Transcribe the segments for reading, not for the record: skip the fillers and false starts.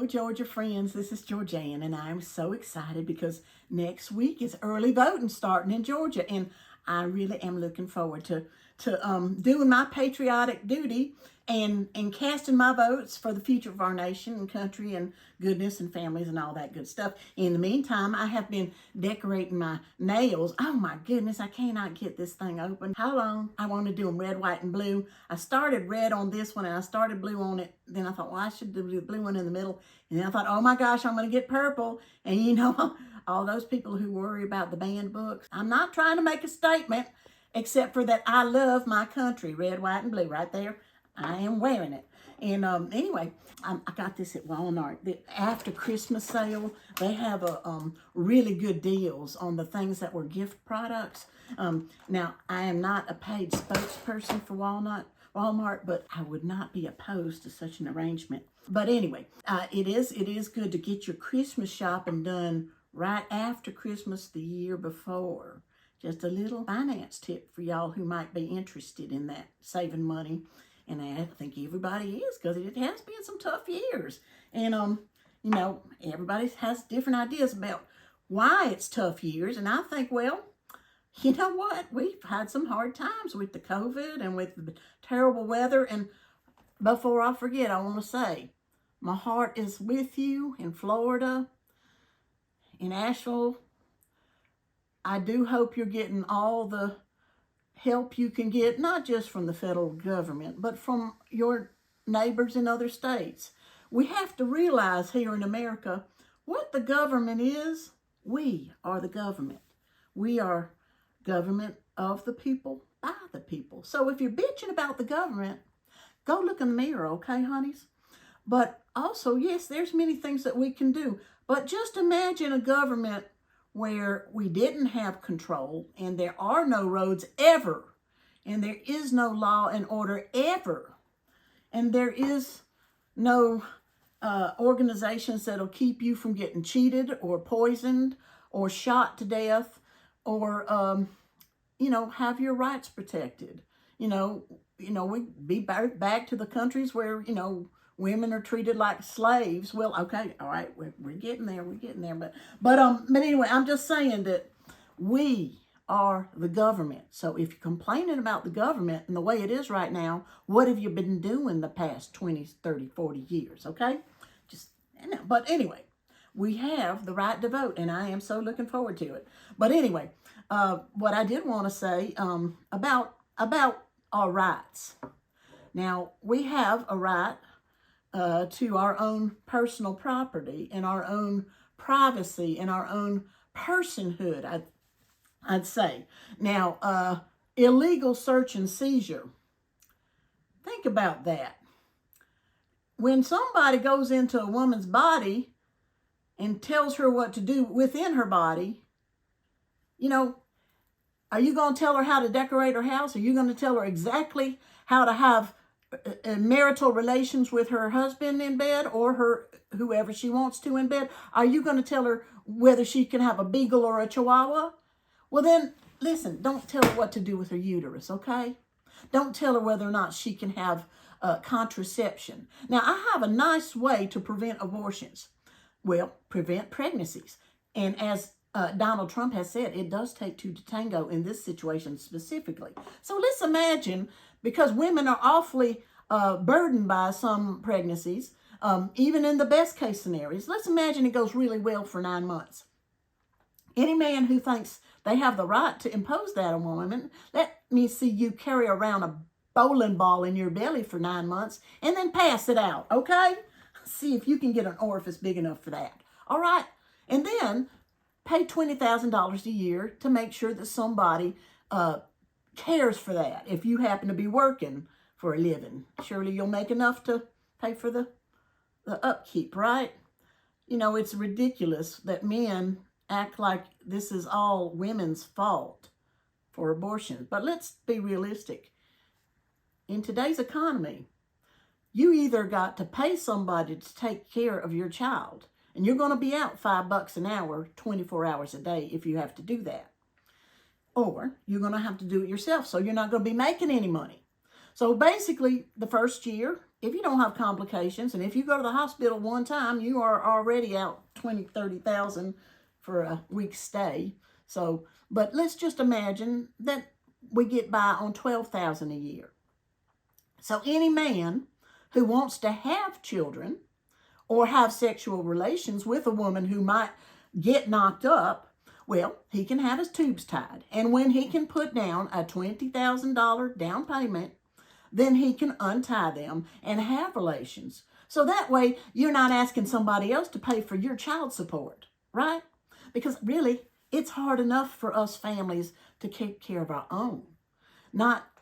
Hello, Georgia friends. This is Georgianne, and I'm so excited because next week is early voting starting in Georgia, and I really am looking forward to doing my patriotic duty and casting my votes for the future of our nation and country and goodness and families and all that good stuff. In the meantime, I have been decorating my nails. Oh my goodness, I cannot get this thing open. How long? I want to do them red, white, and blue. I started red on this one and I started blue on it. Then I thought, well, I should do the blue one in the middle. And then I thought, oh my gosh, I'm going to get purple. And you know, all those people who worry about the banned books, I'm not trying to make a statement except for that I love my country, red, white, and blue right there. I am wearing it. And anyway, I got this at Walmart. The after Christmas sale, they have really good deals on the things that were gift products. Now, I am not a paid spokesperson for Walmart, but I would not be opposed to such an arrangement. But anyway, it is good to get your Christmas shopping done right after Christmas the year before. Just a little finance tip for y'all who might be interested in that, saving money. And I think everybody is, because it has been some tough years. And, you know, everybody has different ideas about why it's tough years. And I think, well, you know what? We've had some hard times with the COVID and with the terrible weather. And before I forget, I want to say, my heart is with you in Florida, in Asheville. I do hope you're getting all the help you can get, not just from the federal government, but from your neighbors in other states. We have to realize here in America what the government is. We are the government. We are government of the people, by the people. So if you're bitching about the government, go look in the mirror, okay, honeys? But also, yes, there's many things that we can do. But just imagine a government where we didn't have control and there are no roads ever, and there is no law and order ever, and there is no organizations that'll keep you from getting cheated or poisoned or shot to death or, you know, have your rights protected. You know, we be back to the countries where, you know, women are treated like slaves. Well, okay, all right, we're getting there, but anyway, I'm just saying that we are the government. So if you're complaining about the government and the way it is right now, what have you been doing the past 20, 30, 40 years, okay? But anyway, we have the right to vote, and I am so looking forward to it. But anyway, what I did want to say about our rights. Now, we have a right to our own personal property and our own privacy and our own personhood, I'd say. Now, illegal search and seizure. Think about that. When somebody goes into a woman's body and tells her what to do within her body, you know, are you going to tell her how to decorate her house? Are you going to tell her exactly how to have marital relations with her husband in bed or whoever she wants to in bed? Are you going to tell her whether she can have a beagle or a chihuahua? Well then, listen, don't tell her what to do with her uterus, okay? Don't tell her whether or not she can have contraception. Now, I have a nice way to prevent abortions. Well, prevent pregnancies. And as Donald Trump has said, it does take two to tango in this situation specifically. So let's imagine, because women are awfully burdened by some pregnancies, even in the best case scenarios. Let's imagine it goes really well for 9 months. Any man who thinks they have the right to impose that on women, let me see you carry around a bowling ball in your belly for 9 months and then pass it out, okay? See if you can get an orifice big enough for that, all right? And then pay $20,000 a year to make sure that somebody cares for that. If you happen to be working for a living, surely you'll make enough to pay for the upkeep, right? You know, it's ridiculous that men act like this is all women's fault for abortion. But let's be realistic. In today's economy, you either got to pay somebody to take care of your child, and you're going to be out $5 an hour, 24 hours a day if you have to do that. Or you're going to have to do it yourself, so you're not going to be making any money. So basically, the first year, if you don't have complications, and if you go to the hospital one time, you are already out 20, 30,000 for a week's stay. So, but let's just imagine that we get by on 12,000 a year. So any man who wants to have children or have sexual relations with a woman who might get knocked up, well, he can have his tubes tied. And when he can put down a $20,000 down payment, then he can untie them and have relations. So that way, you're not asking somebody else to pay for your child support, right? Because really, it's hard enough for us families to take care of our own.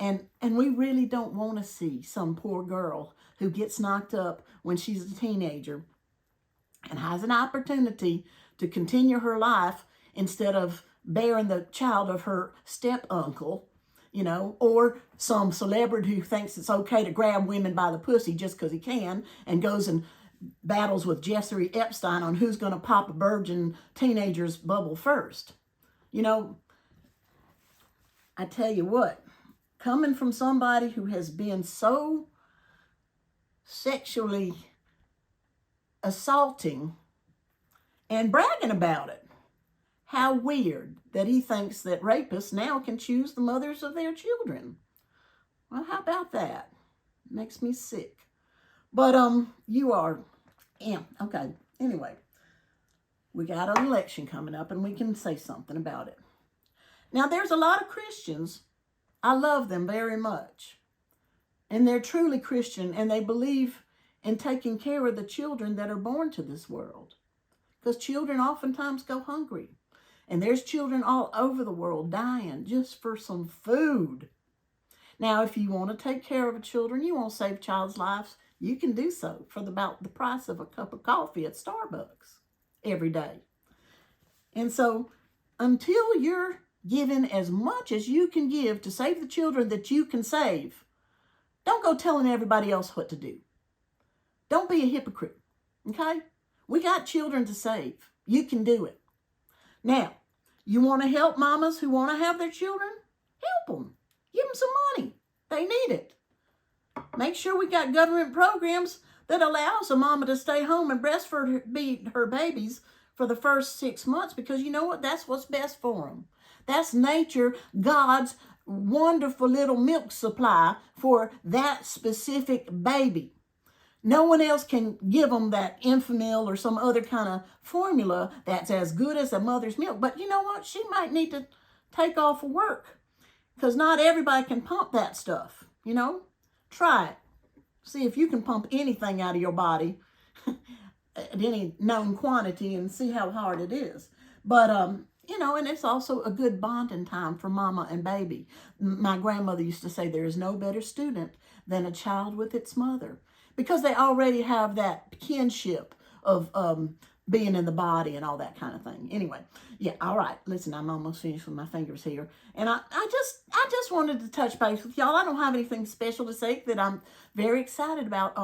And we really don't want to see some poor girl who gets knocked up when she's a teenager and has an opportunity to continue her life instead of bearing the child of her step uncle, or some celebrity who thinks it's okay to grab women by the pussy just because he can and goes and battles with Jeffrey Epstein on who's going to pop a virgin teenager's bubble first. I tell you what, coming from somebody who has been so sexually assaulting and bragging about it, how weird that he thinks that rapists now can choose the mothers of their children. Well, how about that? Makes me sick. But okay. Anyway, we got an election coming up and we can say something about it. Now, there's a lot of Christians. I love them very much. And they're truly Christian, and they believe in taking care of the children that are born to this world. Because children oftentimes go hungry. And there's children all over the world dying just for some food. Now, if you want to take care of children, you want to save child's lives, you can do so for about the price of a cup of coffee at Starbucks every day. And so until you're giving as much as you can give to save the children that you can save, don't go telling everybody else what to do. Don't be a hypocrite, okay? We got children to save. You can do it. Now, you want to help mamas who want to have their children? Help them. Give them some money. They need it. Make sure we got government programs that allows a mama to stay home and breastfeed her babies for the first 6 months, because you know what? That's what's best for them. That's nature, God's wonderful little milk supply for that specific baby. No one else can give them that Enfamil or some other kind of formula that's as good as a mother's milk. But you know what? She might need to take off of work, because not everybody can pump that stuff, Try it. See if you can pump anything out of your body at any known quantity and see how hard it is. But, and it's also a good bonding time for mama and baby. My grandmother used to say there is no better student than a child with its mother, because they already have that kinship of being in the body and all that kind of thing. Anyway, yeah, all right. Listen, I'm almost finished with my fingers here. And I just wanted to touch base with y'all. I don't have anything special to say that I'm very excited about.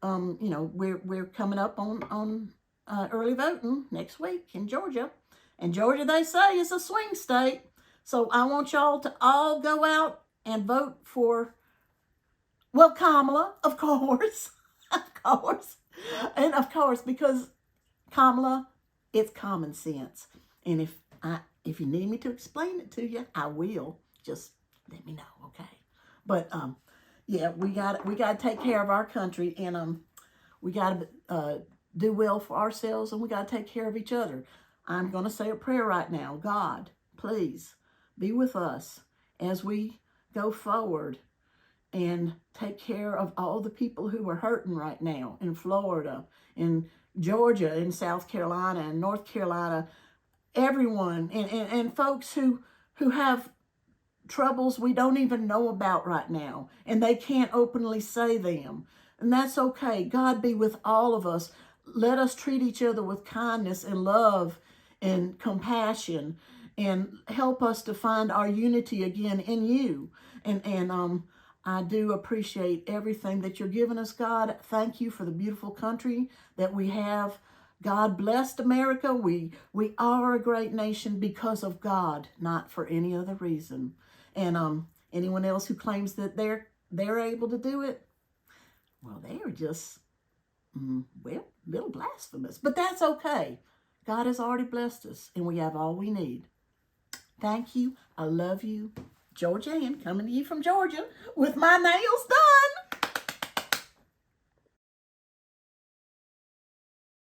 We're coming up on early voting next week in Georgia. And Georgia, they say, is a swing state. So I want y'all to all go out and vote for, well, Kamala, of course. Of course. And of course, because Kamala, it's common sense. And if you need me to explain it to you, I will. Just let me know, okay? But yeah, we got to take care of our country, and we got to do well for ourselves, and we got to take care of each other. I'm going to say a prayer right now. God, please be with us as we go forward and take care of all the people who are hurting right now in Florida, in Georgia, in South Carolina, and North Carolina, everyone, and folks who have troubles we don't even know about right now, and they can't openly say them. And that's okay. God be with all of us. Let us treat each other with kindness and love and compassion, and help us to find our unity again in you. And I do appreciate everything that you're giving us, God. Thank you for the beautiful country that we have. God blessed America. We are a great nation because of God, not for any other reason. And anyone else who claims that they're able to do it, well, they are just, well, a little blasphemous. But that's okay. God has already blessed us, and we have all we need. Thank you. I love you. Georgianne, coming to you from Georgia with my nails done.